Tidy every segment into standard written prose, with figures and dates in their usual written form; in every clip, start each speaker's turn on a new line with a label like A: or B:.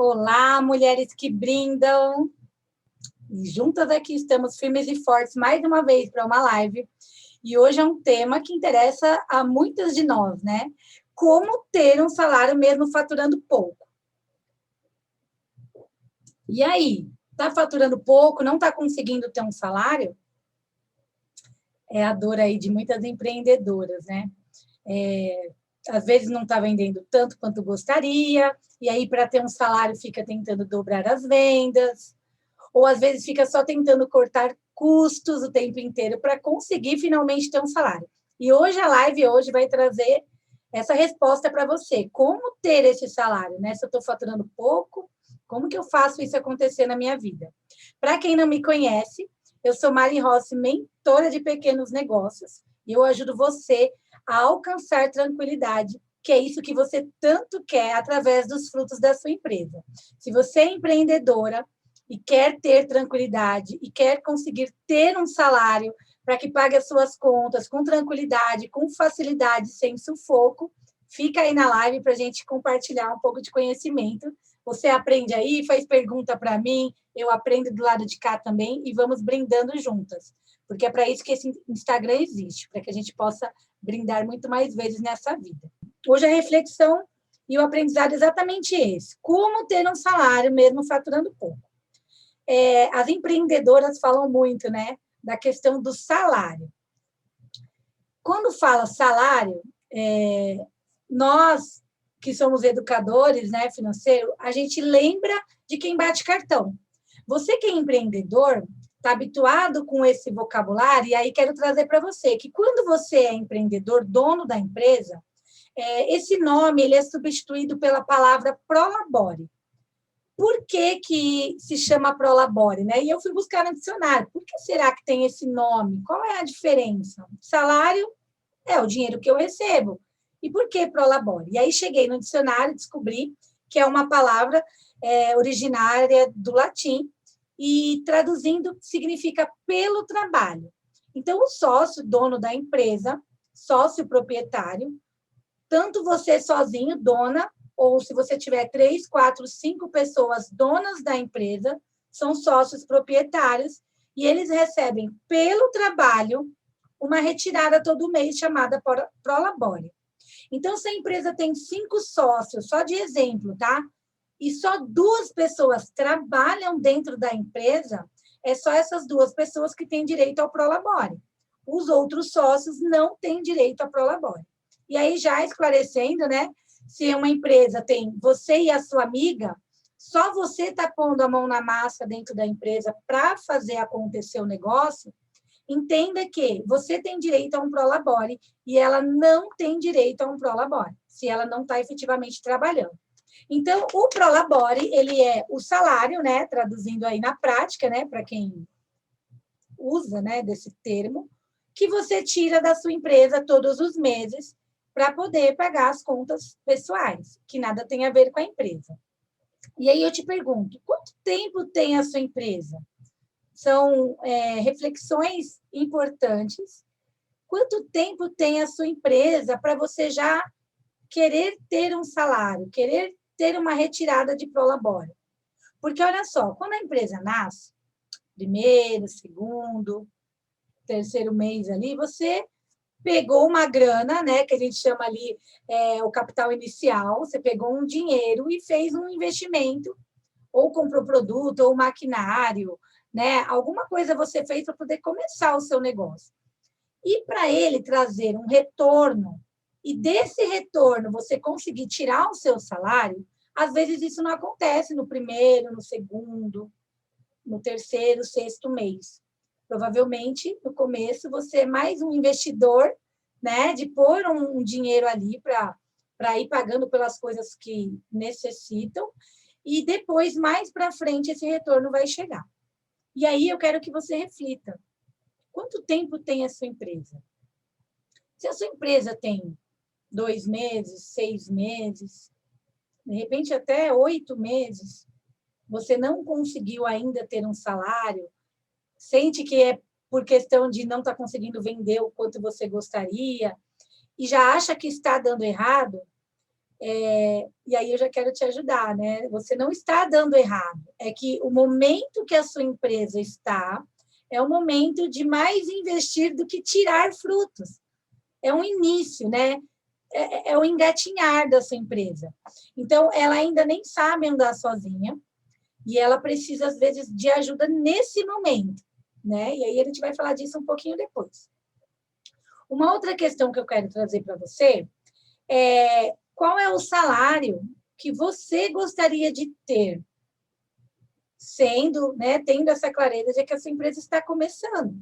A: Olá, mulheres que brindam. E juntas aqui estamos firmes e fortes mais uma vez para uma live. E hoje é um tema que interessa a muitas de nós, né? Como ter um salário mesmo faturando pouco. E aí, está faturando pouco, não está conseguindo ter um salário? É a dor aí de muitas empreendedoras, né? Às vezes não está vendendo tanto quanto gostaria, e aí para ter um salário fica tentando dobrar as vendas, ou às vezes fica só tentando cortar custos o tempo inteiro para conseguir finalmente ter um salário. E hoje a live vai trazer essa resposta para você. Como ter esse salário, né? Se eu estou faturando pouco, como que eu faço isso acontecer na minha vida? Para quem não me conhece, eu sou Mari Rossi, mentora de pequenos negócios, e eu ajudo você a alcançar tranquilidade, que é isso que você tanto quer através dos frutos da sua empresa. Se você é empreendedora e quer ter tranquilidade e quer conseguir ter um salário para que pague as suas contas com tranquilidade, com facilidade, sem sufoco, fica aí na live para a gente compartilhar um pouco de conhecimento. Você aprende aí, faz pergunta para mim, eu aprendo do lado de cá também e vamos brindando juntas. Porque é para isso que esse Instagram existe, para que a gente possa brindar muito mais vezes nessa vida. Hoje a reflexão e o aprendizado é exatamente esse. Como ter um salário mesmo faturando pouco. As empreendedoras falam muito, né, da questão do salário. Quando fala salário, nós que somos educadores, né, financeiro, a gente lembra de quem bate cartão. Você que é empreendedor, está habituado com esse vocabulário, e aí quero trazer para você que quando você é empreendedor, dono da empresa, esse nome ele é substituído pela palavra prolabore. Por que se chama prolabore, né? E eu fui buscar no dicionário. Por que será que tem esse nome? Qual é a diferença? Salário é o dinheiro que eu recebo. E por que prolabore? E aí cheguei no dicionário e descobri que é uma palavra originária do latim e traduzindo significa pelo trabalho. Então, o sócio, dono da empresa, sócio proprietário, tanto você sozinho, dona, ou se você tiver 3, 4, 5 pessoas donas da empresa, são sócios proprietários, e eles recebem pelo trabalho uma retirada todo mês chamada prolabore. Então, se a empresa tem 5 sócios, só de exemplo, tá? E só 2 pessoas trabalham dentro da empresa, é só essas 2 pessoas que têm direito ao prolabore. Os outros sócios não têm direito ao prolabore. E aí, já esclarecendo, né? Se uma empresa tem você e a sua amiga, só você está pondo a mão na massa dentro da empresa para fazer acontecer o negócio, entenda que você tem direito a um prolabore e ela não tem direito a um prolabore, se ela não está efetivamente trabalhando. Então, o prolabore, ele é o salário, né? Traduzindo aí na prática, né? Para quem usa, né? Desse termo, que você tira da sua empresa todos os meses para poder pagar as contas pessoais, que nada tem a ver com a empresa. E aí eu te pergunto, quanto tempo tem a sua empresa? São reflexões importantes. Quanto tempo tem a sua empresa para você já querer ter um salário, querer ter uma retirada de prolabore? Porque, olha só, quando a empresa nasce, primeiro, segundo, terceiro mês ali, você pegou uma grana, né, que a gente chama ali o capital inicial, você pegou um dinheiro e fez um investimento, ou comprou produto, ou maquinário, né, alguma coisa você fez para poder começar o seu negócio. E para ele trazer um retorno, e desse retorno você conseguir tirar o seu salário, às vezes isso não acontece no primeiro, no segundo, no terceiro, sexto mês. Provavelmente, no começo, você é mais um investidor, né, de pôr um dinheiro ali para ir pagando pelas coisas que necessitam, e depois, mais para frente, esse retorno vai chegar. E aí eu quero que você reflita. Quanto tempo tem a sua empresa? Se a sua empresa tem 2 meses, 6 meses, de repente até 8 meses, você não conseguiu ainda ter um salário, sente que é por questão de não estar conseguindo vender o quanto você gostaria, e já acha que está dando errado, E aí eu já quero te ajudar, né? Você não está dando errado. É que o momento que a sua empresa está é o momento de mais investir do que tirar frutos. É um início, né? É o engatinhar da sua empresa. Então, ela ainda nem sabe andar sozinha e ela precisa, às vezes, de ajuda nesse momento, né? E aí a gente vai falar disso um pouquinho depois. Uma outra questão que eu quero trazer para você é qual é o salário que você gostaria de ter, sendo, né, tendo essa clareza de que a sua empresa está começando.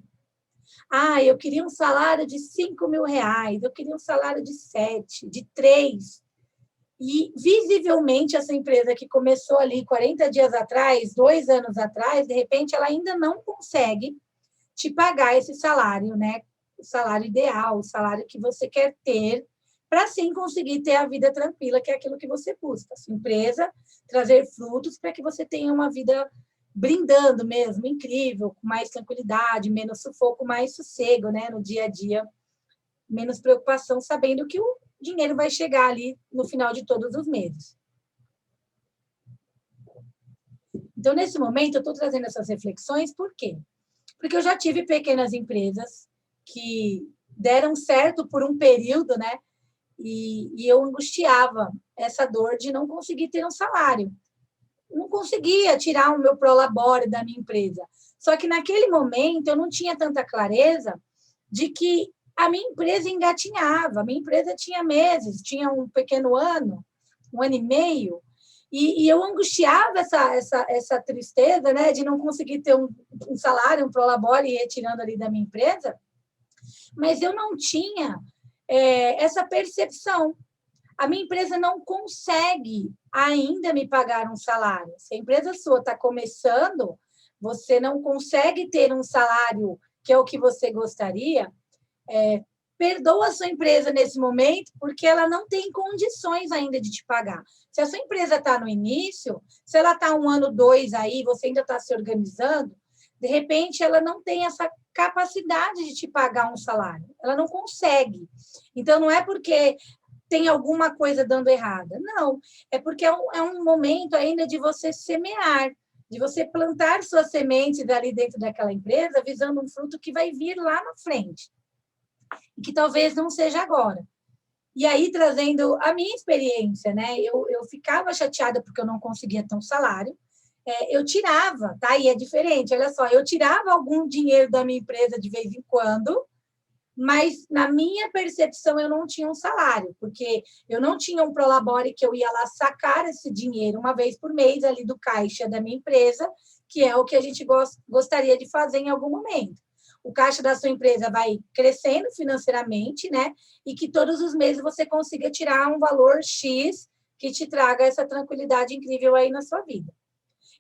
A: Ah, eu queria um salário de 5 mil reais, eu queria um salário de 7, de 3. E, visivelmente, essa empresa que começou ali 40 dias atrás, 2 anos atrás, de repente, ela ainda não consegue te pagar esse salário, né? O salário ideal, o salário que você quer ter, para sim conseguir ter a vida tranquila, que é aquilo que você busca. A sua empresa trazer frutos para que você tenha uma vida brindando mesmo, incrível, com mais tranquilidade, menos sufoco, mais sossego, né? No dia a dia, menos preocupação, sabendo que o dinheiro vai chegar ali no final de todos os meses. Então, nesse momento, eu estou trazendo essas reflexões, por quê? Porque eu já tive pequenas empresas que deram certo por um período, né? E eu angustiava essa dor de não conseguir ter um salário. Não conseguia tirar o meu prolabore da minha empresa. Só que naquele momento eu não tinha tanta clareza de que a minha empresa engatinhava, a minha empresa tinha meses, tinha um pequeno ano, 1 ano e meio, e eu angustiava essa tristeza, né, de não conseguir ter um salário, um prolabore e ir retirando ali da minha empresa, mas eu não tinha essa percepção. A minha empresa não consegue ainda me pagar um salário. Se a empresa sua está começando, você não consegue ter um salário que é o que você gostaria, perdoa a sua empresa nesse momento, porque ela não tem condições ainda de te pagar. Se a sua empresa está no início, se ela está 1 ano, 2 aí, você ainda está se organizando, de repente ela não tem essa capacidade de te pagar um salário. Ela não consegue. Então, não é porque tem alguma coisa dando errada. Não, é porque é um momento ainda de você semear, de você plantar suas sementes ali dentro daquela empresa, visando um fruto que vai vir lá na frente, e que talvez não seja agora. E aí, trazendo a minha experiência, né? Eu ficava chateada porque eu não conseguia ter um salário, eu tirava, tá? E é diferente, olha só, eu tirava algum dinheiro da minha empresa de vez em quando, mas na minha percepção eu não tinha um salário, porque eu não tinha um prolabore que eu ia lá sacar esse dinheiro uma vez por mês ali do caixa da minha empresa, que é o que a gente gostaria de fazer em algum momento. O caixa da sua empresa vai crescendo financeiramente, né? E que todos os meses você consiga tirar um valor X que te traga essa tranquilidade incrível aí na sua vida.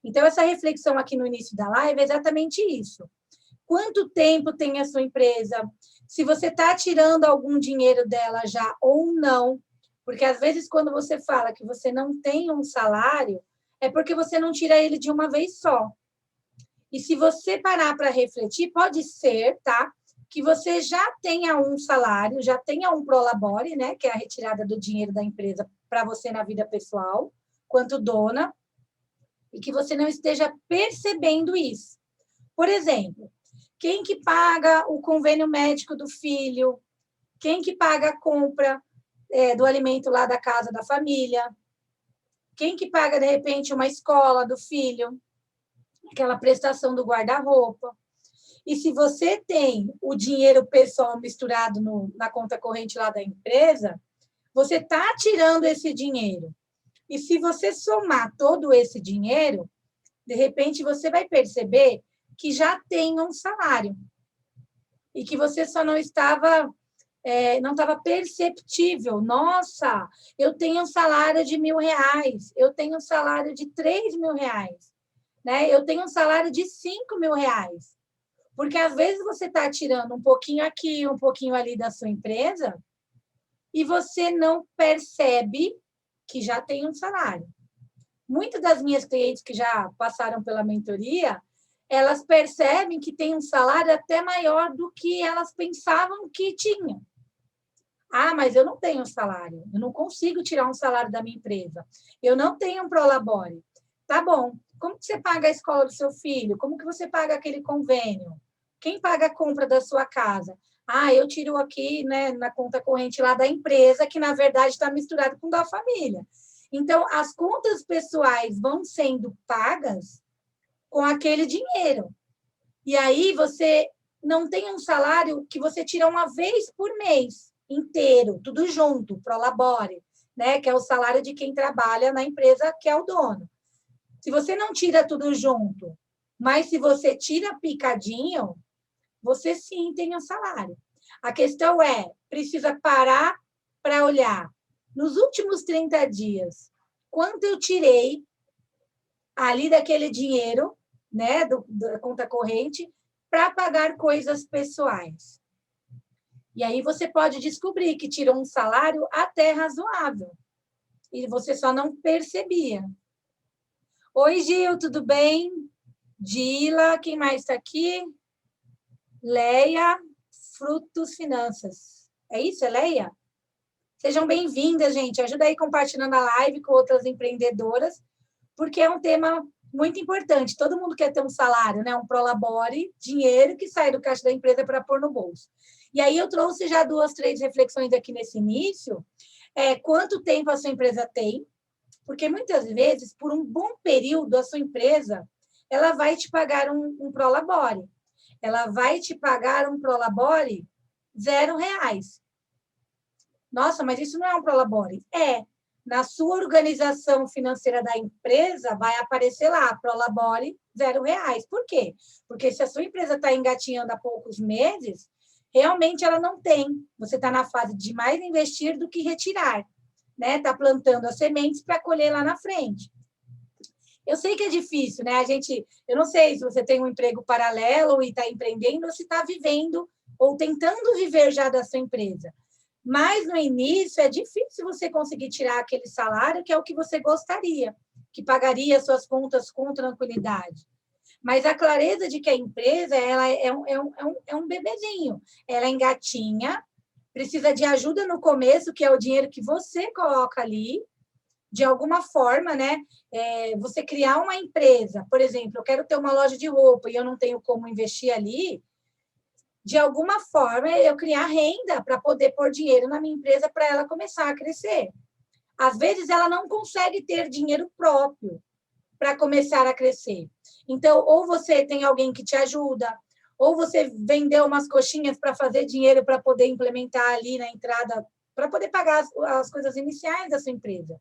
A: Então, essa reflexão aqui no início da live é exatamente isso. Quanto tempo tem a sua empresa? Se você está tirando algum dinheiro dela já ou não, porque às vezes quando você fala que você não tem um salário, é porque você não tira ele de uma vez só. E se você parar para refletir, pode ser, tá? Que você já tenha um salário, já tenha um prolabore, né? Que é a retirada do dinheiro da empresa para você na vida pessoal, quanto dona, e que você não esteja percebendo isso. Por exemplo, quem que paga o convênio médico do filho? Quem que paga a compra do alimento lá da casa da família? Quem que paga, de repente, uma escola do filho? Aquela prestação do guarda-roupa. E se você tem o dinheiro pessoal misturado na conta corrente lá da empresa, você está tirando esse dinheiro. E se você somar todo esse dinheiro, de repente você vai perceber que já tem um salário. E que você só não estava perceptível. Nossa, eu tenho um salário de R$ 1.000, eu tenho um salário de R$ 3.000, né? Eu tenho um salário de R$ 5.000. Porque às vezes você está tirando um pouquinho aqui, um pouquinho ali da sua empresa, e você não percebe que já tem um salário. Muitas das minhas clientes que já passaram pela mentoria, elas percebem que tem um salário até maior do que elas pensavam que tinham. Ah, mas eu não tenho salário, eu não consigo tirar um salário da minha empresa, eu não tenho um Prolabore. Tá bom, como que você paga a escola do seu filho? Como que você paga aquele convênio? Quem paga a compra da sua casa? Ah, eu tiro aqui, né, na conta corrente lá da empresa, que na verdade está misturado com da família. Então, as contas pessoais vão sendo pagas com aquele dinheiro. E aí você não tem um salário que você tira uma vez por mês inteiro, tudo junto, Prolabore, né? Que é o salário de quem trabalha na empresa, que é o dono. Se você não tira tudo junto, mas se você tira picadinho, você sim tem um salário. A questão é, precisa parar para olhar. Nos últimos 30 dias, quanto eu tirei ali daquele dinheiro, né, da conta corrente, para pagar coisas pessoais. E aí você pode descobrir que tirou um salário até razoável. E você só não percebia. Oi, Gil, tudo bem? Dila, quem mais está aqui? Leia, Frutos Finanças. É isso, é Leia? Sejam bem-vindas, gente. Ajuda aí compartilhando a live com outras empreendedoras, porque é um tema muito importante. Todo mundo quer ter um salário, né? Um Prolabore, dinheiro que sai do caixa da empresa para pôr no bolso. E aí eu trouxe já 2, 3 reflexões aqui nesse início. Quanto tempo a sua empresa tem? Porque muitas vezes, por um bom período, a sua empresa ela vai te pagar um Prolabore. Ela vai te pagar um Prolabore R$0. Nossa, mas isso não é um Prolabore. Na sua organização financeira da empresa, vai aparecer lá, Prolabore, R$0. Por quê? Porque se a sua empresa está engatinhando há poucos meses, realmente ela não tem. Você está na fase de mais investir do que retirar. Né? Está plantando as sementes para colher lá na frente. Eu sei que é difícil, né? Eu não sei se você tem um emprego paralelo e está empreendendo ou se está vivendo ou tentando viver já da sua empresa. Mas no início é difícil você conseguir tirar aquele salário que é o que você gostaria, que pagaria suas contas com tranquilidade. Mas a clareza de que a empresa ela é um bebezinho, ela engatinha, precisa de ajuda no começo, que é o dinheiro que você coloca ali, de alguma forma, né? Você criar uma empresa, por exemplo, eu quero ter uma loja de roupa e eu não tenho como investir ali, de alguma forma, eu criar renda para poder pôr dinheiro na minha empresa para ela começar a crescer. Às vezes, ela não consegue ter dinheiro próprio para começar a crescer. Então, ou você tem alguém que te ajuda, ou você vendeu umas coxinhas para fazer dinheiro para poder implementar ali na entrada, para poder pagar as coisas iniciais da sua empresa.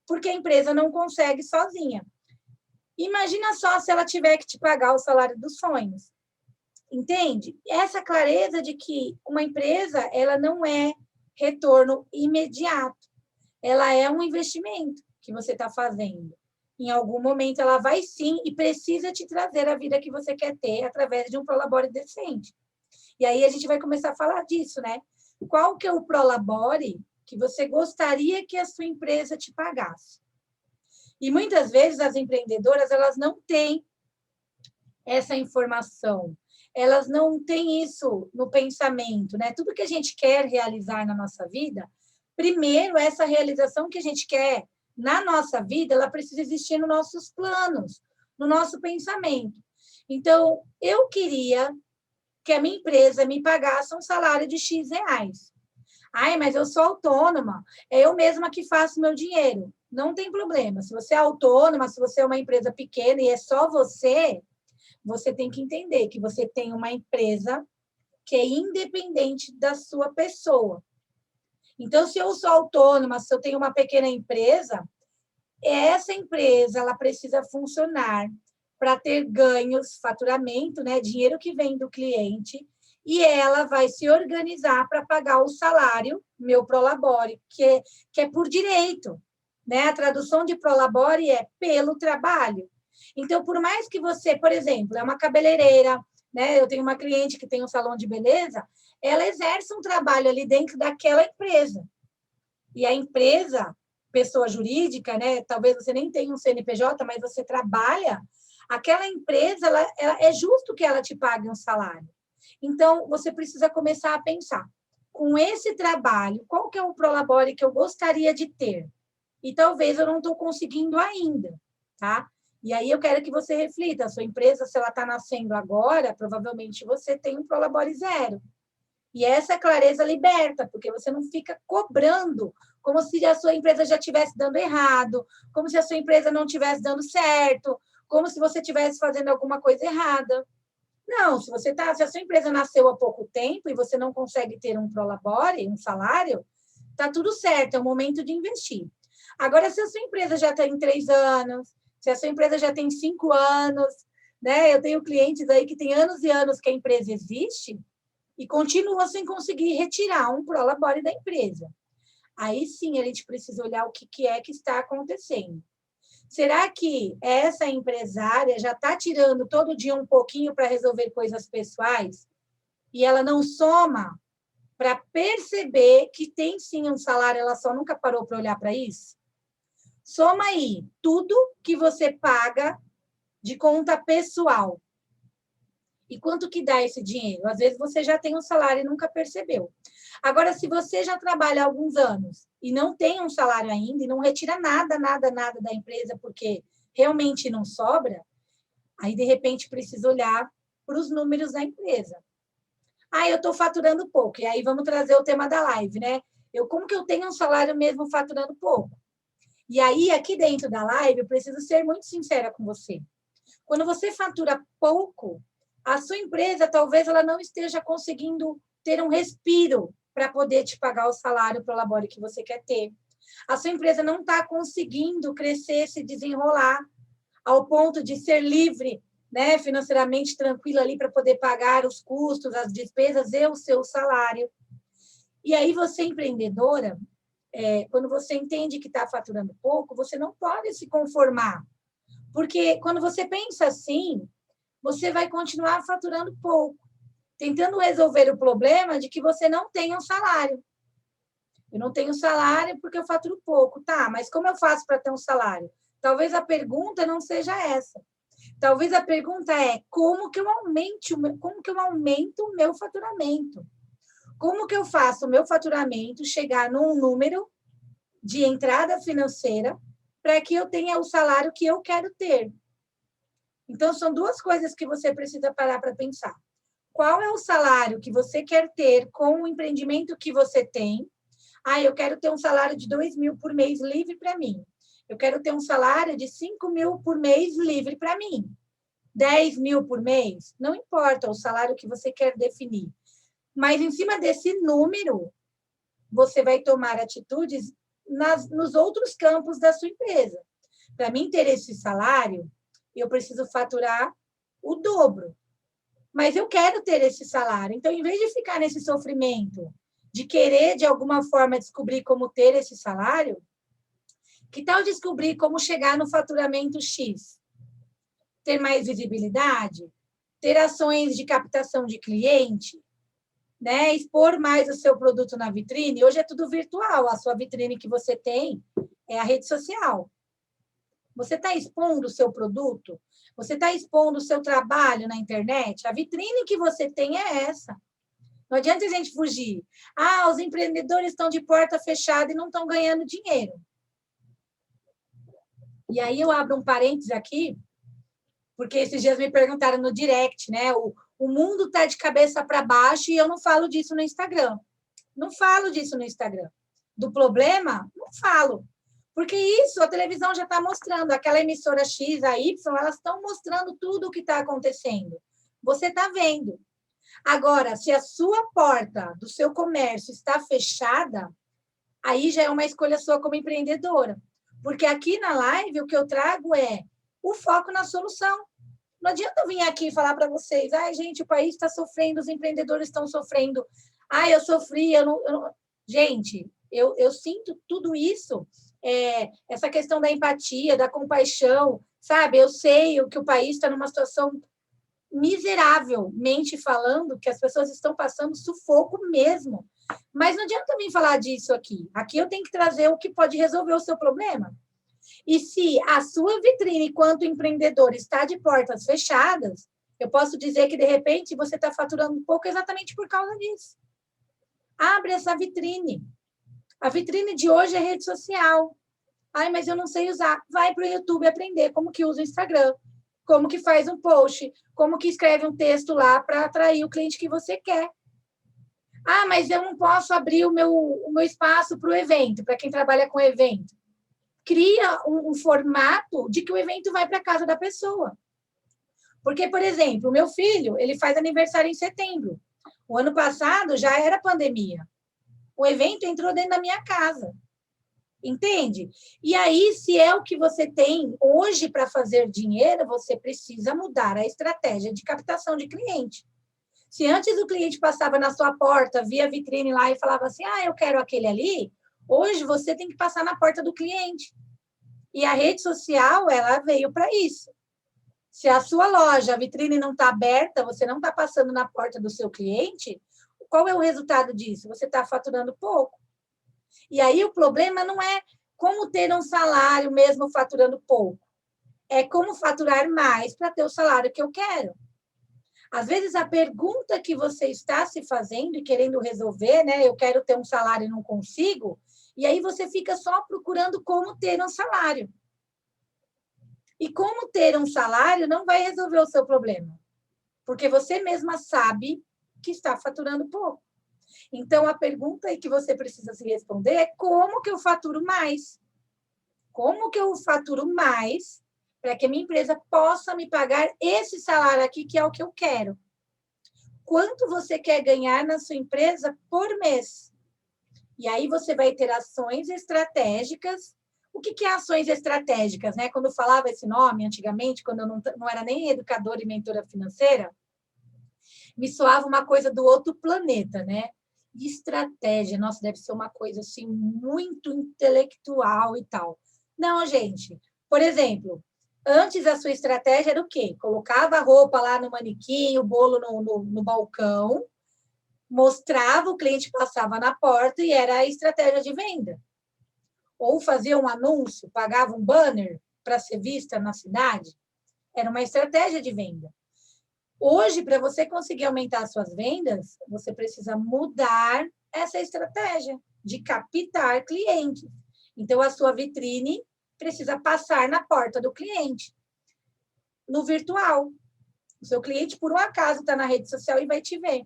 A: Porque a empresa não consegue sozinha. Imagina só se ela tiver que te pagar o salário dos sonhos. Entende? Essa clareza de que uma empresa ela não é retorno imediato, ela é um investimento que você está fazendo. Em algum momento ela vai sim e precisa te trazer a vida que você quer ter através de um Prolabore decente. E aí a gente vai começar a falar disso, né? Qual que é o Prolabore que você gostaria que a sua empresa te pagasse? E muitas vezes as empreendedoras elas não têm essa informação. Elas não têm isso no pensamento, né? Tudo que a gente quer realizar na nossa vida, primeiro, essa realização que a gente quer na nossa vida, ela precisa existir nos nossos planos, no nosso pensamento. Então, eu queria que a minha empresa me pagasse um salário de X reais. Ai, mas eu sou autônoma, é eu mesma que faço meu dinheiro. Não tem problema. Se você é autônoma, se você é uma empresa pequena e é só você tem que entender que você tem uma empresa que é independente da sua pessoa. Então, se eu sou autônoma, se eu tenho uma pequena empresa, essa empresa ela precisa funcionar para ter ganhos, faturamento, né, dinheiro que vem do cliente, e ela vai se organizar para pagar o salário, meu Prolabore, que é por direito. Né? A tradução de Prolabore é pelo trabalho. Então, por mais que você, por exemplo, é uma cabeleireira, né? Eu tenho uma cliente que tem um salão de beleza, ela exerce um trabalho ali dentro daquela empresa. E a empresa, pessoa jurídica, né? Talvez você nem tenha um CNPJ, mas você trabalha, aquela empresa, ela é justo que ela te pague um salário. Então, você precisa começar a pensar com esse trabalho, qual que é o Prolabore que eu gostaria de ter? E talvez eu não estou conseguindo ainda, tá? E aí eu quero que você reflita, a sua empresa, se ela está nascendo agora, provavelmente você tem um Prolabore 0. E essa clareza liberta, porque você não fica cobrando como se a sua empresa já estivesse dando errado, como se a sua empresa não estivesse dando certo, como se você estivesse fazendo alguma coisa errada. Não, se a sua empresa nasceu há pouco tempo e você não consegue ter um Prolabore, um salário, tá tudo certo, é o momento de investir. Agora, se a sua empresa já tem 3 anos, se a sua empresa já tem 5 anos, né? Eu tenho clientes aí que têm anos e anos que a empresa existe e continua sem conseguir retirar um Prolabore da empresa. Aí sim a gente precisa olhar o que é que está acontecendo. Será que essa empresária já está tirando todo dia um pouquinho para resolver coisas pessoais e ela não soma para perceber que tem sim um salário, ela só nunca parou para olhar para isso? Soma aí tudo que você paga de conta pessoal. E quanto que dá esse dinheiro? Às vezes você já tem um salário e nunca percebeu. Agora, se você já trabalha há alguns anos e não tem um salário ainda, e não retira nada da empresa, porque realmente não sobra, aí, de repente, precisa olhar para os números da empresa. Eu estou faturando pouco. E aí vamos trazer o tema da live, né? Como que eu tenho um salário mesmo faturando pouco? E aí, aqui dentro da live, eu preciso ser muito sincera com você. Quando você fatura pouco, a sua empresa talvez ela não esteja conseguindo ter um respiro para poder te pagar o salário para o labore que você quer ter. A sua empresa não está conseguindo crescer, se desenrolar ao ponto de ser livre, né, financeiramente tranquila ali para poder pagar os custos, as despesas e o seu salário. E aí você, empreendedora, quando você entende que está faturando pouco, você não pode se conformar. Porque quando você pensa assim, você vai continuar faturando pouco, tentando resolver o problema de que você não tem um salário. Eu não tenho salário porque eu faturo pouco. Tá, mas como eu faço para ter um salário? Talvez a pergunta não seja essa. Talvez a pergunta é como que eu aumento o meu faturamento? Como que eu faço o meu faturamento chegar num número de entrada financeira para que eu tenha o salário que eu quero ter? Então, são duas coisas que você precisa parar para pensar. Qual é o salário que você quer ter com o empreendimento que você tem? Eu quero ter um salário de 2.000 por mês livre para mim. Eu quero ter um salário de 5.000 por mês livre para mim. 10.000 por mês? Não importa o salário que você quer definir. Mas, em cima desse número, você vai tomar atitudes nos outros campos da sua empresa. Para mim ter esse salário, eu preciso faturar o dobro. Mas eu quero ter esse salário. Então, em vez de ficar nesse sofrimento, de querer, de alguma forma, descobrir como ter esse salário, que tal descobrir como chegar no faturamento X? Ter mais visibilidade? Ter ações de captação de cliente? Né? Expor mais o seu produto na vitrine? Hoje é tudo virtual. A sua vitrine que você tem é a rede social. Você está expondo o seu produto? Você está expondo o seu trabalho na internet? A vitrine que você tem é essa. Não adianta a gente fugir. Os empreendedores estão de porta fechada e não estão ganhando dinheiro. E aí eu abro um parênteses aqui, porque esses dias me perguntaram no direct, né? O mundo está de cabeça para baixo e eu não falo disso no Instagram. Não falo disso no Instagram. Do problema, não falo. Porque isso a televisão já está mostrando. Aquela emissora X, a Y, elas estão mostrando tudo o que está acontecendo. Você está vendo. Agora, se a sua porta do seu comércio está fechada, aí já é uma escolha sua como empreendedora. Porque aqui na live o que eu trago é o foco na solução. Não adianta eu vir aqui e falar para vocês, gente, o país está sofrendo, os empreendedores estão sofrendo. Eu sofri, eu não... Gente, eu sinto tudo isso, essa questão da empatia, da compaixão, sabe? Eu sei que o país está numa situação miseravelmente falando, que as pessoas estão passando sufoco mesmo. Mas não adianta também falar disso aqui. Aqui eu tenho que trazer o que pode resolver o seu problema. E se a sua vitrine, enquanto empreendedor, está de portas fechadas, eu posso dizer que, de repente, você está faturando um pouco exatamente por causa disso. Abre essa vitrine. A vitrine de hoje é rede social. Ai, mas eu não sei usar. Vai para o YouTube aprender como que usa o Instagram, como que faz um post, como que escreve um texto lá para atrair o cliente que você quer. Ah, mas eu não posso abrir o meu espaço para o evento, para quem trabalha com evento. Cria um formato de que o evento vai para a casa da pessoa. Porque, por exemplo, o meu filho, ele faz aniversário em setembro. O ano passado já era pandemia. O evento entrou dentro da minha casa. Entende? E aí, se é o que você tem hoje para fazer dinheiro, você precisa mudar a estratégia de captação de cliente. Se antes o cliente passava na sua porta, via a vitrine lá e falava assim, eu quero aquele ali, hoje você tem que passar na porta do cliente. E a rede social, ela veio para isso. Se a sua loja, a vitrine não está aberta, você não está passando na porta do seu cliente, qual é o resultado disso? Você está faturando pouco. E aí o problema não é como ter um salário mesmo faturando pouco. É como faturar mais para ter o salário que eu quero. Às vezes, a pergunta que você está se fazendo e querendo resolver, né? Eu quero ter um salário e não consigo. E aí você fica só procurando como ter um salário. E como ter um salário não vai resolver o seu problema. Porque você mesma sabe que está faturando pouco. Então, a pergunta que você precisa se responder é como que eu faturo mais? Como que eu faturo mais para que a minha empresa possa me pagar esse salário aqui, que é o que eu quero? Quanto você quer ganhar na sua empresa por mês? E aí você vai ter ações estratégicas. O que é ações estratégicas, né? Quando eu falava esse nome antigamente, quando eu não era nem educadora e mentora financeira, me soava uma coisa do outro planeta, né? Estratégia, nossa, deve ser uma coisa assim muito intelectual e tal. Não, gente. Por exemplo, antes a sua estratégia era o quê? Colocava a roupa lá no manequim, o bolo no balcão, mostrava, o cliente passava na porta e era a estratégia de venda. Ou fazia um anúncio, pagava um banner para ser vista na cidade. Era uma estratégia de venda. Hoje, para você conseguir aumentar as suas vendas, você precisa mudar essa estratégia de captar clientes. Então, a sua vitrine precisa passar na porta do cliente. No virtual. O seu cliente, por um acaso, está na rede social e vai te ver.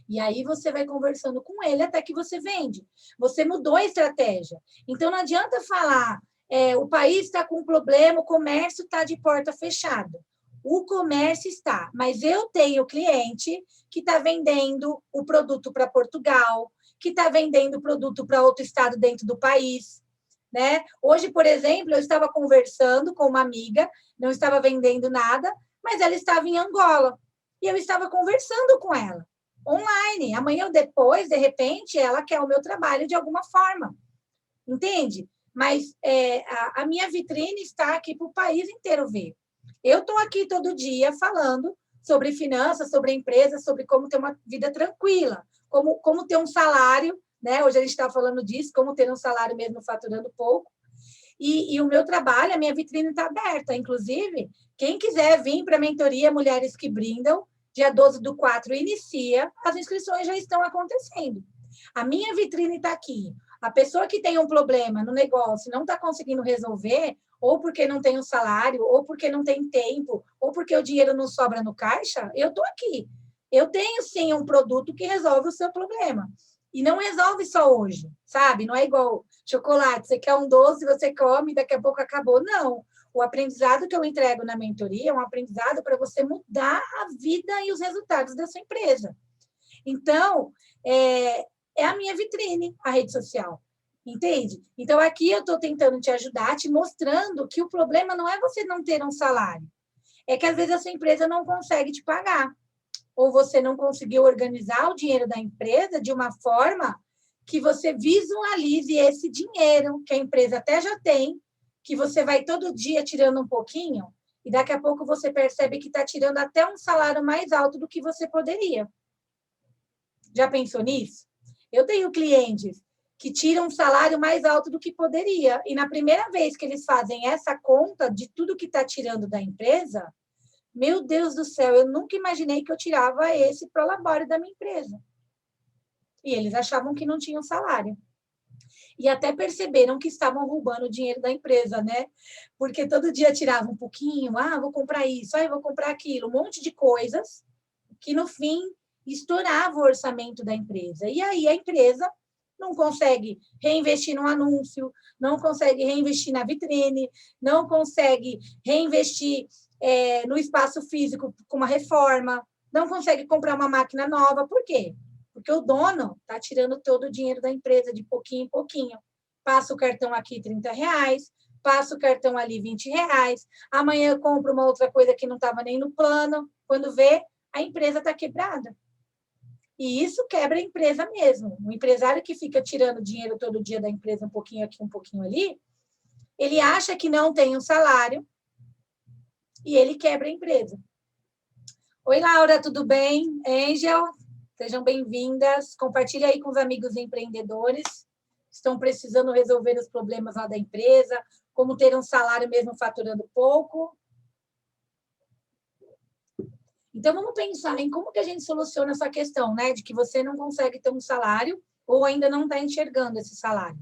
A: E aí você vai conversando com ele até que você vende. Você mudou a estratégia. Então, não adianta falar, o país está com problema, o comércio está de porta fechada. O comércio está, mas eu tenho cliente que está vendendo o produto para Portugal, que está vendendo o produto para outro estado dentro do país. Né? Hoje, por exemplo, eu estava conversando com uma amiga, não estava vendendo nada, mas ela estava em Angola. E eu estava conversando com ela, online. Amanhã ou depois, de repente, ela quer o meu trabalho de alguma forma. Entende? Mas a minha vitrine está aqui para o país inteiro ver. Eu estou aqui todo dia falando sobre finanças, sobre empresas, sobre como ter uma vida tranquila, como ter um salário, né? Hoje a gente está falando disso, como ter um salário mesmo faturando pouco. E o meu trabalho, a minha vitrine está aberta. Inclusive, quem quiser vir para a mentoria Mulheres que Brindam, dia 12/4 inicia, as inscrições já estão acontecendo. A minha vitrine está aqui. A pessoa que tem um problema no negócio não está conseguindo resolver, ou porque não tem um salário, ou porque não tem tempo, ou porque o dinheiro não sobra no caixa, eu estou aqui. Eu tenho, sim, um produto que resolve o seu problema. E não resolve só hoje, sabe? Não é igual chocolate, você quer um doce, você come, daqui a pouco acabou. Não. O aprendizado que eu entrego na mentoria é um aprendizado para você mudar a vida e os resultados da sua empresa. Então, é a minha vitrine, a rede social. Entende? Então, aqui eu estou tentando te ajudar, te mostrando que o problema não é você não ter um salário. É que, às vezes, a sua empresa não consegue te pagar. Ou você não conseguiu organizar o dinheiro da empresa de uma forma que você visualize esse dinheiro que a empresa até já tem, que você vai todo dia tirando um pouquinho, e daqui a pouco você percebe que está tirando até um salário mais alto do que você poderia. Já pensou nisso? Eu tenho clientes que tiram um salário mais alto do que poderia, e na primeira vez que eles fazem essa conta de tudo que está tirando da empresa, meu Deus do céu, eu nunca imaginei que eu tirava esse prolabore da minha empresa. E eles achavam que não tinham salário. E até perceberam que estavam roubando o dinheiro da empresa, né? Porque todo dia tirava um pouquinho, vou comprar isso, vou comprar aquilo, um monte de coisas que, no fim, estourava o orçamento da empresa. E aí a empresa não consegue reinvestir no anúncio, não consegue reinvestir na vitrine, não consegue reinvestir no espaço físico com uma reforma, não consegue comprar uma máquina nova. Por quê? Porque o dono está tirando todo o dinheiro da empresa de pouquinho em pouquinho. Passa o cartão aqui R$30, passa o cartão ali R$20, amanhã eu compro uma outra coisa que não estava nem no plano. Quando vê, a empresa está quebrada. E isso quebra a empresa mesmo. O empresário que fica tirando dinheiro todo dia da empresa, um pouquinho aqui, um pouquinho ali, ele acha que não tem um salário e ele quebra a empresa. Oi, Laura, tudo bem? Angel, sejam bem-vindas. Compartilhe aí com os amigos empreendedores que estão precisando resolver os problemas lá da empresa, como ter um salário mesmo faturando pouco. Então, vamos pensar em como que a gente soluciona essa questão, né? De que você não consegue ter um salário ou ainda não está enxergando esse salário.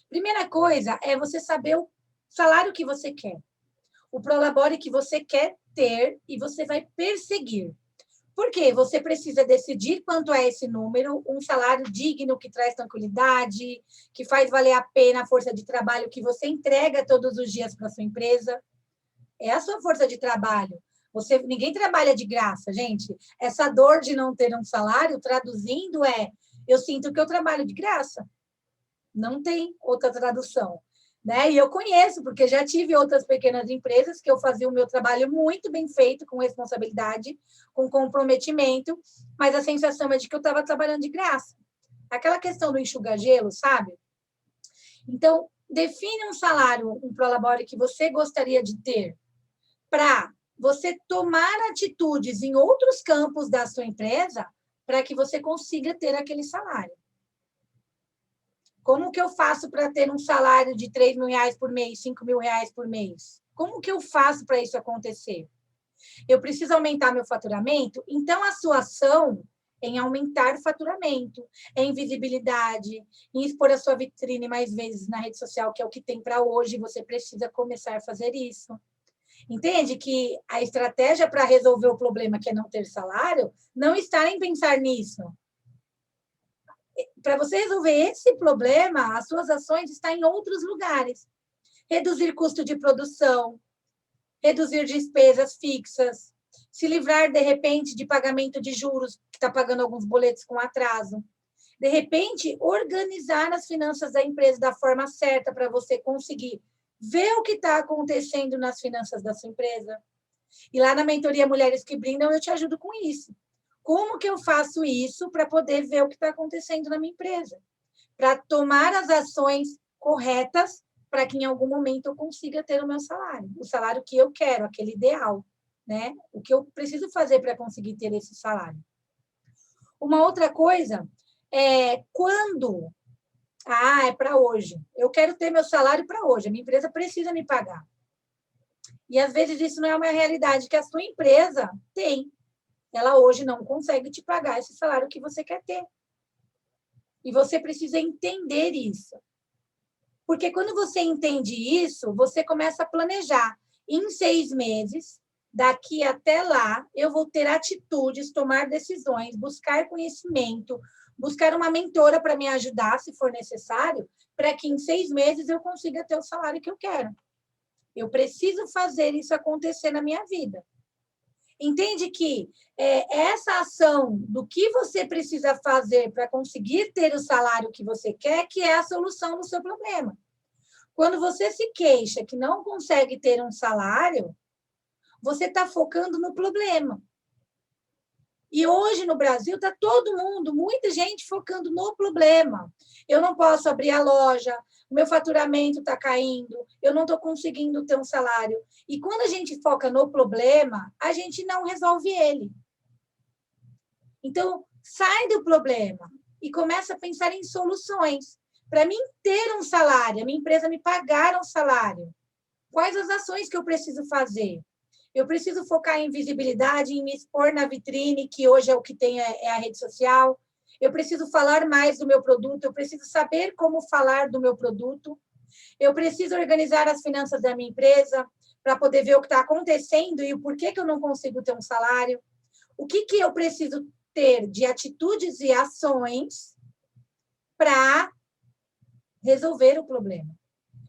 A: Primeira coisa é você saber o salário que você quer, o prolabore que você quer ter e você vai perseguir. Por quê? Você precisa decidir quanto é esse número, um salário digno que traz tranquilidade, que faz valer a pena a força de trabalho que você entrega todos os dias para a sua empresa. É a sua força de trabalho. Ninguém trabalha de graça, gente. Essa dor de não ter um salário, traduzindo, eu sinto que eu trabalho de graça. Não tem outra tradução. Né? E eu conheço, porque já tive outras pequenas empresas que eu fazia o meu trabalho muito bem feito, com responsabilidade, com comprometimento, mas a sensação é de que eu estava trabalhando de graça. Aquela questão do enxuga-gelo, sabe? Então, define um salário, um prolabore que você gostaria de ter, para você tomar atitudes em outros campos da sua empresa para que você consiga ter aquele salário. Como que eu faço para ter um salário de R$3.000 por mês, R$5.000 por mês? Como que eu faço para isso acontecer? Eu preciso aumentar meu faturamento? Então, a sua ação em aumentar o faturamento, em visibilidade, em expor a sua vitrine mais vezes na rede social, que é o que tem para hoje, você precisa começar a fazer isso. Entende que a estratégia para resolver o problema, que é não ter salário, não está em pensar nisso. Para você resolver esse problema, as suas ações estão em outros lugares. Reduzir custo de produção, reduzir despesas fixas, se livrar, de repente, de pagamento de juros, que está pagando alguns boletos com atraso. De repente, organizar as finanças da empresa da forma certa para você conseguir ver o que está acontecendo nas finanças da sua empresa. E lá na mentoria Mulheres que Brindam, eu te ajudo com isso. Como que eu faço isso para poder ver o que está acontecendo na minha empresa? Para tomar as ações corretas para que em algum momento eu consiga ter o meu salário, o salário que eu quero, aquele ideal, né? O que eu preciso fazer para conseguir ter esse salário. Uma outra coisa é quando... é para hoje. Eu quero ter meu salário para hoje. A minha empresa precisa me pagar. E, às vezes, isso não é uma realidade que a sua empresa tem. Ela hoje não consegue te pagar esse salário que você quer ter. E você precisa entender isso. Porque quando você entende isso, você começa a planejar. Em 6 meses, daqui até lá, eu vou ter atitudes, tomar decisões, buscar conhecimento, buscar uma mentora para me ajudar, se for necessário, para que em 6 meses eu consiga ter o salário que eu quero. Eu preciso fazer isso acontecer na minha vida. Entende que essa ação do que você precisa fazer para conseguir ter o salário que você quer, que é a solução do seu problema. Quando você se queixa que não consegue ter um salário, você está focando no problema. E hoje no Brasil está todo mundo, muita gente focando no problema. Eu não posso abrir a loja, o meu faturamento está caindo, eu não estou conseguindo ter um salário. E quando a gente foca no problema, a gente não resolve ele. Então, sai do problema e começa a pensar em soluções. Para mim ter um salário, a minha empresa me pagar um salário, quais as ações que eu preciso fazer? Eu preciso focar em visibilidade, em me expor na vitrine, que hoje é o que tem, é a rede social. Eu preciso falar mais do meu produto, eu preciso saber como falar do meu produto, eu preciso organizar as finanças da minha empresa para poder ver o que está acontecendo e o porquê que eu não consigo ter um salário. O que eu preciso ter de atitudes e ações para resolver o problema.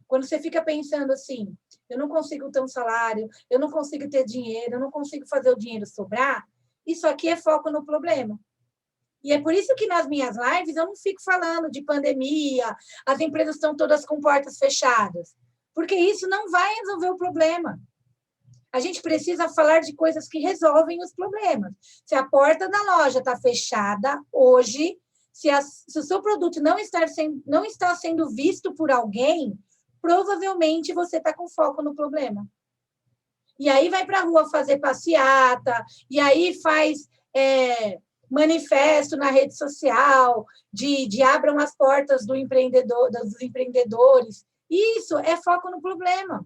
A: Quando você fica pensando assim, eu não consigo ter um salário, eu não consigo ter dinheiro, eu não consigo fazer o dinheiro sobrar, isso aqui é foco no problema. E é por isso que nas minhas lives eu não fico falando de pandemia, as empresas estão todas com portas fechadas, porque isso não vai resolver o problema. A gente precisa falar de coisas que resolvem os problemas. Se a porta da loja está fechada hoje, se o seu produto não está sendo visto por alguém, provavelmente você está com foco no problema. E aí vai para a rua fazer passeata, e aí faz manifesto na rede social, de abram as portas dos empreendedores. Isso é foco no problema.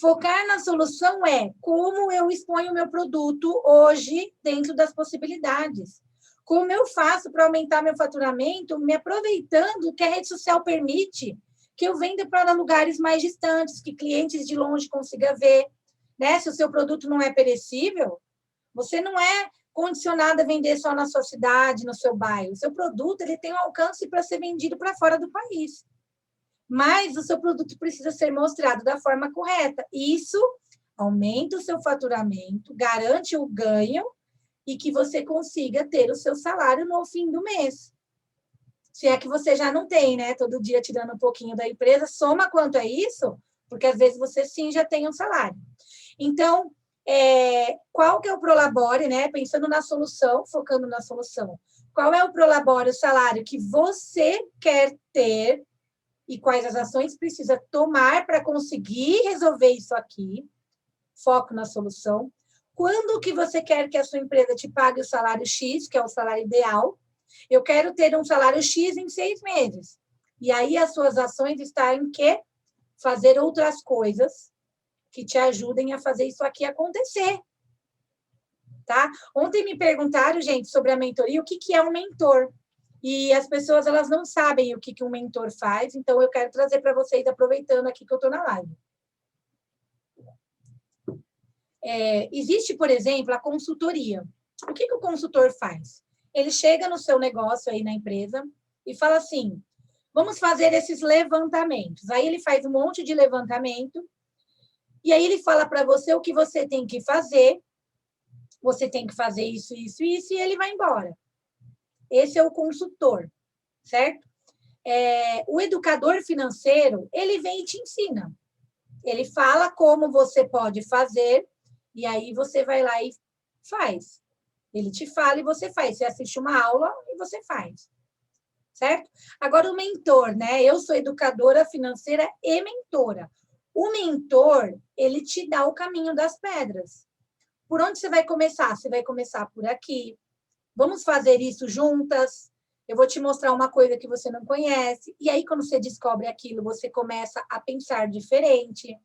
A: Focar na solução é como eu exponho o meu produto hoje dentro das possibilidades. Como eu faço para aumentar meu faturamento, me aproveitando o que a rede social permite, que eu venda para lugares mais distantes, que clientes de longe consigam ver. Né? Se o seu produto não é perecível, você não é condicionado a vender só na sua cidade, no seu bairro. O seu produto ele tem um alcance para ser vendido para fora do país. Mas o seu produto precisa ser mostrado da forma correta. Isso aumenta o seu faturamento, garante o ganho e que você consiga ter o seu salário no fim do mês. Se é que você já não tem, né? Todo dia tirando um pouquinho da empresa, soma quanto é isso, porque às vezes você sim já tem um salário. Então, qual que é o Prolabore, né? Pensando na solução, focando na solução. Qual é o Prolabore, o salário que você quer ter e quais as ações precisa tomar para conseguir resolver isso aqui? Foco na solução. Quando que você quer que a sua empresa te pague o salário X, que é o salário ideal? Eu quero ter um salário X em 6 meses. E aí as suas ações estão em quê? Fazer outras coisas que te ajudem a fazer isso aqui acontecer. Tá? Ontem me perguntaram, gente, sobre a mentoria, o que é um mentor. E as pessoas, elas não sabem o que um mentor faz, então eu quero trazer para vocês, aproveitando aqui que eu estou na live. Existe, por exemplo, a consultoria. O que o consultor faz? Ele chega no seu negócio aí na empresa e fala assim, vamos fazer esses levantamentos. Aí ele faz um monte de levantamento e aí ele fala para você o que você tem que fazer isso, isso, isso, e ele vai embora. Esse é o consultor, certo? O educador financeiro, ele vem e te ensina. Ele fala como você pode fazer, e aí você vai lá e faz. Ele te fala e você faz. Você assiste uma aula e você faz. Certo? Agora, o mentor, né? Eu sou educadora financeira e mentora. O mentor, ele te dá o caminho das pedras. Por onde você vai começar? Você vai começar por aqui. Vamos fazer isso juntas. Eu vou te mostrar uma coisa que você não conhece. E aí, quando você descobre aquilo, você começa a pensar diferente.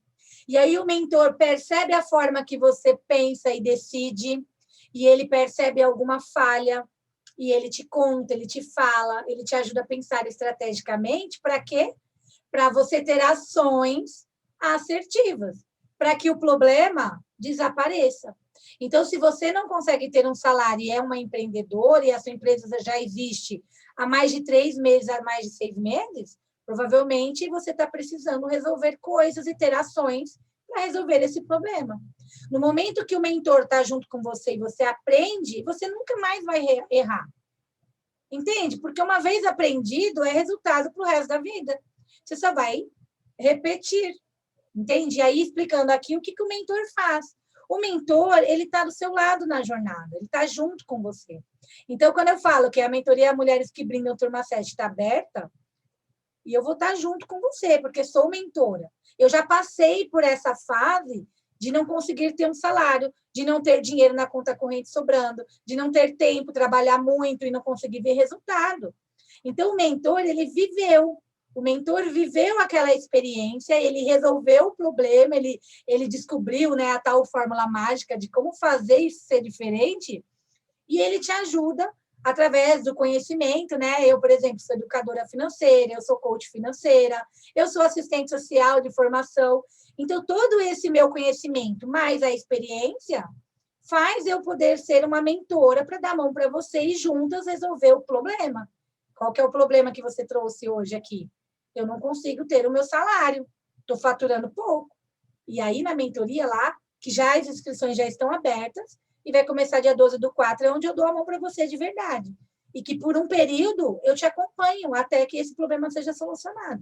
A: E aí, o mentor percebe a forma que você pensa e decide. E ele percebe alguma falha. E ele te conta, ele te fala, ele te ajuda a pensar estrategicamente. Para quê? Para você ter ações assertivas. Para que o problema desapareça. Então, se você não consegue ter um salário e é uma empreendedora e a sua empresa já existe há mais de 3 meses, há mais de 6 meses, provavelmente você está precisando resolver coisas e ter ações para resolver esse problema. No momento que o mentor está junto com você e você aprende, você nunca mais vai errar. Entende? Porque uma vez aprendido, é resultado para o resto da vida. Você só vai repetir. Entende? E aí, explicando aqui o que o mentor faz. O mentor, ele está do seu lado na jornada, ele está junto com você. Então, quando eu falo que a mentoria Mulheres que Brindam Turma 7 está aberta, e eu vou estar junto com você, porque sou mentora. Eu já passei por essa fase de não conseguir ter um salário, de não ter dinheiro na conta corrente sobrando, de não ter tempo, trabalhar muito e não conseguir ver resultado. Então, o mentor, ele viveu. O mentor viveu aquela experiência, ele resolveu o problema, ele descobriu, né, a tal fórmula mágica de como fazer isso ser diferente, e ele te ajuda através do conhecimento, né? Eu, por exemplo, sou educadora financeira, eu sou coach financeira, eu sou assistente social de formação. Então, todo esse meu conhecimento, mais a experiência, faz eu poder ser uma mentora para dar a mão para você e juntas resolver o problema. Qual que é o problema que você trouxe hoje aqui? Eu não consigo ter o meu salário, estou faturando pouco. E aí, na mentoria lá, que já as inscrições já estão abertas, e vai começar dia 12/4, é onde eu dou a mão para você de verdade. E que por um período eu te acompanho até que esse problema seja solucionado.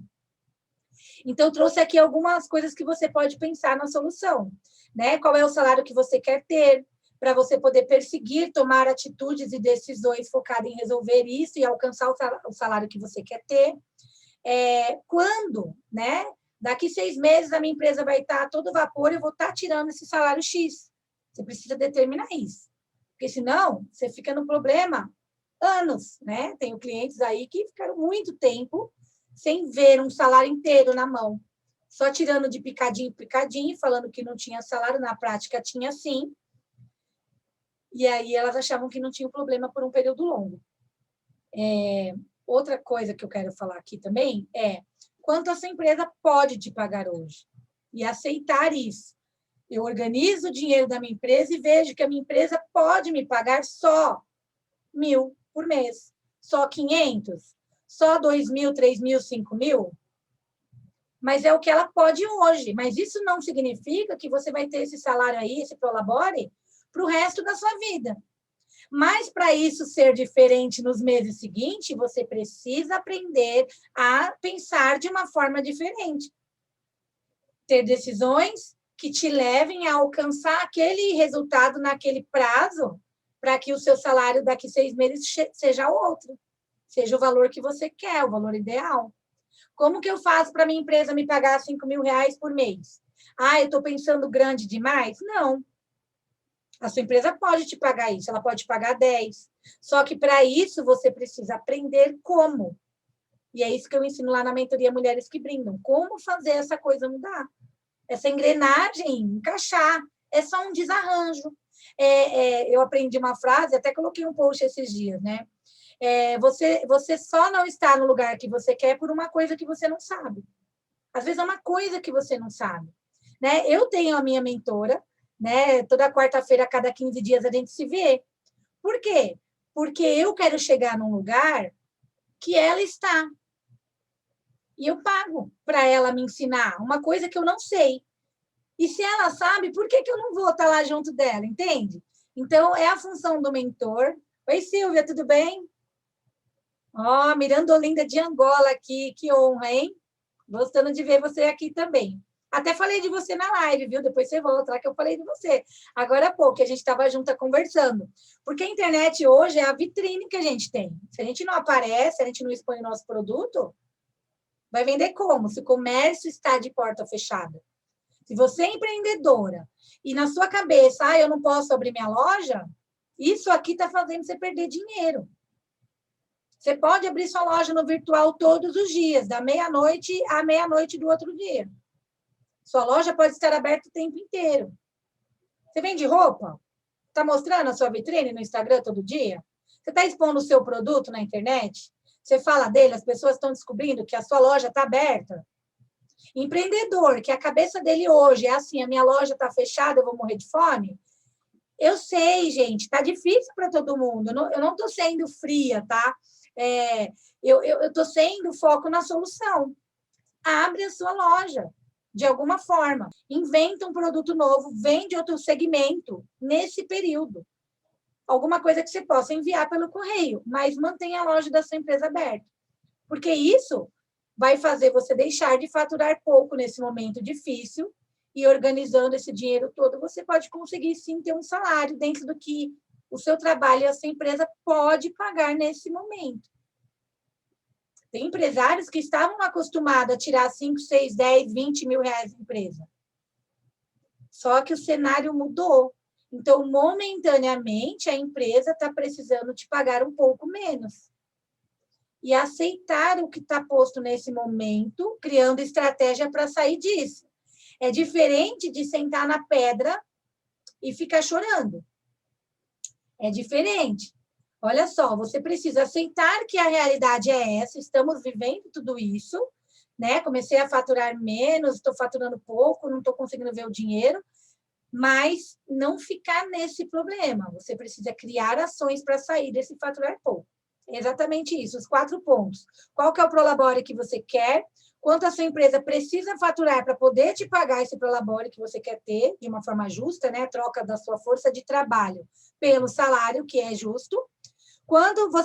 A: Então, eu trouxe aqui algumas coisas que você pode pensar na solução, né? Qual é o salário que você quer ter, para você poder perseguir, tomar atitudes e decisões focadas em resolver isso e alcançar o salário que você quer ter. Quando, né? Daqui 6 meses a minha empresa vai estar a todo vapor, eu vou estar tirando esse salário X. Você precisa determinar isso. Porque senão, você fica no problema anos, né? Tenho clientes aí que ficaram muito tempo sem ver um salário inteiro na mão. Só tirando de picadinho em picadinho, falando que não tinha salário, na prática tinha sim. E aí elas achavam que não tinha problema por um período longo. Outra coisa que eu quero falar aqui também é quanto a sua empresa pode te pagar hoje. E aceitar isso. Eu organizo o dinheiro da minha empresa e vejo que a minha empresa pode me pagar só 1.000 por mês. Só 500? Só 2.000, 3.000, 5.000? Mas é o que ela pode hoje. Mas isso não significa que você vai ter esse salário aí, esse prolabore, para o resto da sua vida. Mas, para isso ser diferente nos meses seguintes, você precisa aprender a pensar de uma forma diferente. Ter decisões que te levem a alcançar aquele resultado naquele prazo, para que o seu salário daqui 6 meses seja outro, seja o valor que você quer, o valor ideal. Como que eu faço para minha empresa me pagar 5.000 reais por mês? Eu estou pensando grande demais? Não. A sua empresa pode te pagar isso, ela pode te pagar 10. Só que para isso você precisa aprender como. E é isso que eu ensino lá na mentoria Mulheres que Brindam. Como fazer essa coisa mudar. Essa engrenagem encaixar. É só um desarranjo. Eu aprendi uma frase, até coloquei um post esses dias, né? Você só não está no lugar que você quer por uma coisa que você não sabe. Às vezes é uma coisa que você não sabe. Né? Eu tenho a minha mentora, né? Toda quarta-feira, a cada 15 dias, a gente se vê. Por quê? Porque eu quero chegar num lugar que ela está. E eu pago para ela me ensinar uma coisa que eu não sei. E se ela sabe, por que eu não vou estar lá junto dela, entende? Então, é a função do mentor. Oi, Silvia, tudo bem? Mirandolinda de Angola aqui, que honra, hein? Gostando de ver você aqui também. Até falei de você na live, viu? Depois você volta lá que eu falei de você. Agora há pouco, a gente estava junta conversando. Porque a internet hoje é a vitrine que a gente tem. Se a gente não aparece, se a gente não expõe o nosso produto, vai vender como? Se o comércio está de porta fechada. Se você é empreendedora e na sua cabeça, eu não posso abrir minha loja, isso aqui está fazendo você perder dinheiro. Você pode abrir sua loja no virtual todos os dias, da meia-noite à meia-noite do outro dia. Sua loja pode estar aberta o tempo inteiro. Você vende roupa? Está mostrando a sua vitrine no Instagram todo dia? Você está expondo o seu produto na internet? Você fala dele, as pessoas estão descobrindo que a sua loja está aberta? Empreendedor, que a cabeça dele hoje é assim, a minha loja está fechada, eu vou morrer de fome? Eu sei, gente, está difícil para todo mundo. Eu não estou sendo fria, tá? Eu estou sendo foco na solução. Abre a sua loja, de alguma forma. Inventa um produto novo, vende outro segmento nesse período. Alguma coisa que você possa enviar pelo correio, mas mantenha a loja da sua empresa aberta. Porque isso vai fazer você deixar de faturar pouco nesse momento difícil e organizando esse dinheiro todo, você pode conseguir, sim, ter um salário dentro do que o seu trabalho e a sua empresa pode pagar nesse momento. Tem empresários que estavam acostumados a tirar 5, 6, 10, 20 mil reais de empresa. Só que o cenário mudou. Então, momentaneamente, a empresa está precisando te pagar um pouco menos. E aceitar o que está posto nesse momento, criando estratégia para sair disso. É diferente de sentar na pedra e ficar chorando. É diferente. Olha só, você precisa aceitar que a realidade é essa, estamos vivendo tudo isso, né? Comecei a faturar menos, estou faturando pouco, não estou conseguindo ver o dinheiro, mas não ficar nesse problema. Você precisa criar ações para sair desse faturar pouco. É exatamente isso, os 4 pontos. Qual que é o prolabore que você quer? Quanto a sua empresa precisa faturar para poder te pagar esse prolabore que você quer ter, de uma forma justa, né? A troca da sua força de trabalho pelo salário, que é justo. Quanto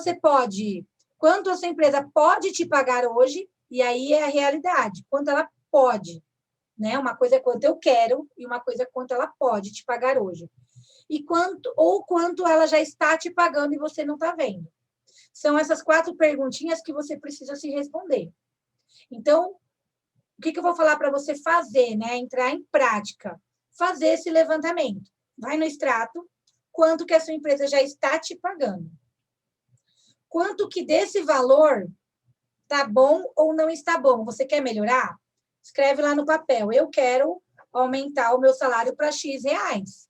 A: a sua empresa pode te pagar hoje, e aí é a realidade, quanto ela pode, né? Uma coisa é quanto eu quero e uma coisa é quanto ela pode te pagar hoje. E quanto ela já está te pagando e você não está vendo. São essas 4 perguntinhas que você precisa se responder. Então, o que eu vou falar para você fazer, né? Entrar em prática. Fazer esse levantamento. Vai no extrato, quanto que a sua empresa já está te pagando. Quanto que desse valor está bom ou não está bom? Você quer melhorar? Escreve lá no papel. Eu quero aumentar o meu salário para X reais.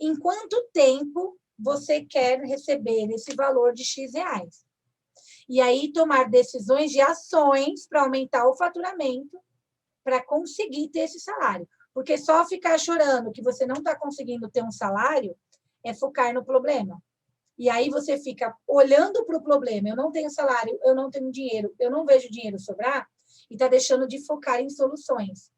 A: Em quanto tempo você quer receber esse valor de X reais? E aí tomar decisões de ações para aumentar o faturamento, para conseguir ter esse salário. Porque só ficar chorando que você não está conseguindo ter um salário é focar no problema. E aí você fica olhando para o problema. Eu não tenho salário, eu não tenho dinheiro, eu não vejo dinheiro sobrar, e está deixando de focar em soluções.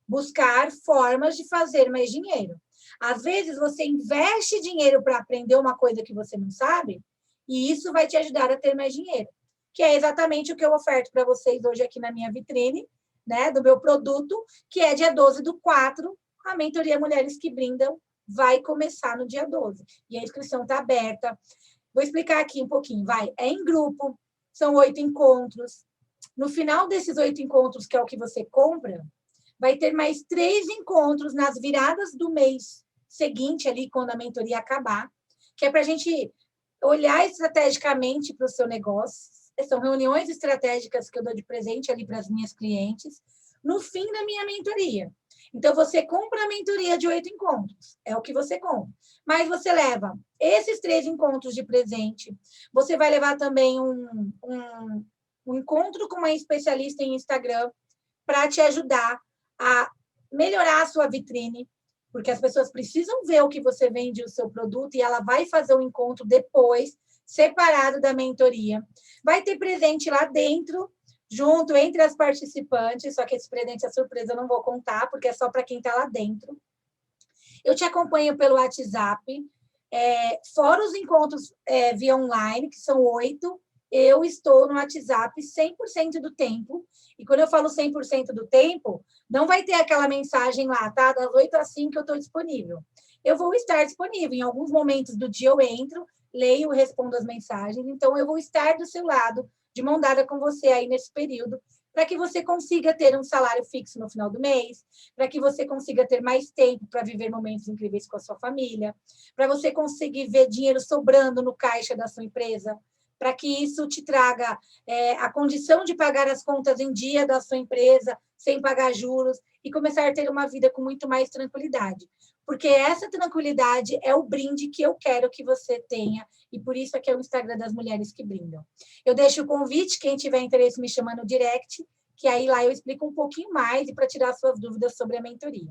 A: Buscar formas de fazer mais dinheiro. Às vezes você investe dinheiro para aprender uma coisa que você não sabe, e isso vai te ajudar a ter mais dinheiro. Que é exatamente o que eu oferto para vocês hoje aqui na minha vitrine, né, do meu produto, que é dia 12/4, a mentoria Mulheres que Brindam vai começar no dia 12. E a inscrição está aberta. Vou explicar aqui um pouquinho, vai. É em grupo, são 8 encontros. No final desses 8 encontros, que é o que você compra, vai ter mais 3 encontros nas viradas do mês seguinte, ali, quando a mentoria acabar, que é para a gente olhar estrategicamente para o seu negócio. São reuniões estratégicas que eu dou de presente ali para as minhas clientes, no fim da minha mentoria. Então, você compra a mentoria de 8 encontros, é o que você compra. Mas você leva esses 3 encontros de presente, você vai levar também um encontro com uma especialista em Instagram para te ajudar a melhorar a sua vitrine, porque as pessoas precisam ver o que você vende, o seu produto, e ela vai fazer um encontro depois, separado da mentoria. Vai ter presente lá dentro, junto, entre as participantes, só que esse presente é surpresa, eu não vou contar, porque é só para quem está lá dentro. Eu te acompanho pelo WhatsApp, fora os encontros via online, que são 8, eu estou no WhatsApp 100% do tempo. E quando eu falo 100% do tempo, não vai ter aquela mensagem lá, tá? Das 8 às 5 eu estou disponível. Eu vou estar disponível. Em alguns momentos do dia eu entro, leio, respondo as mensagens. Então, eu vou estar do seu lado, de mão dada com você aí nesse período, para que você consiga ter um salário fixo no final do mês, para que você consiga ter mais tempo para viver momentos incríveis com a sua família, para você conseguir ver dinheiro sobrando no caixa da sua empresa, para que isso te traga a condição de pagar as contas em dia da sua empresa, sem pagar juros, e começar a ter uma vida com muito mais tranquilidade. Porque essa tranquilidade é o brinde que eu quero que você tenha, e por isso aqui é o Instagram das Mulheres que Brindam. Eu deixo o convite, quem tiver interesse me chama no direct, que aí lá eu explico um pouquinho mais e para tirar suas dúvidas sobre a mentoria.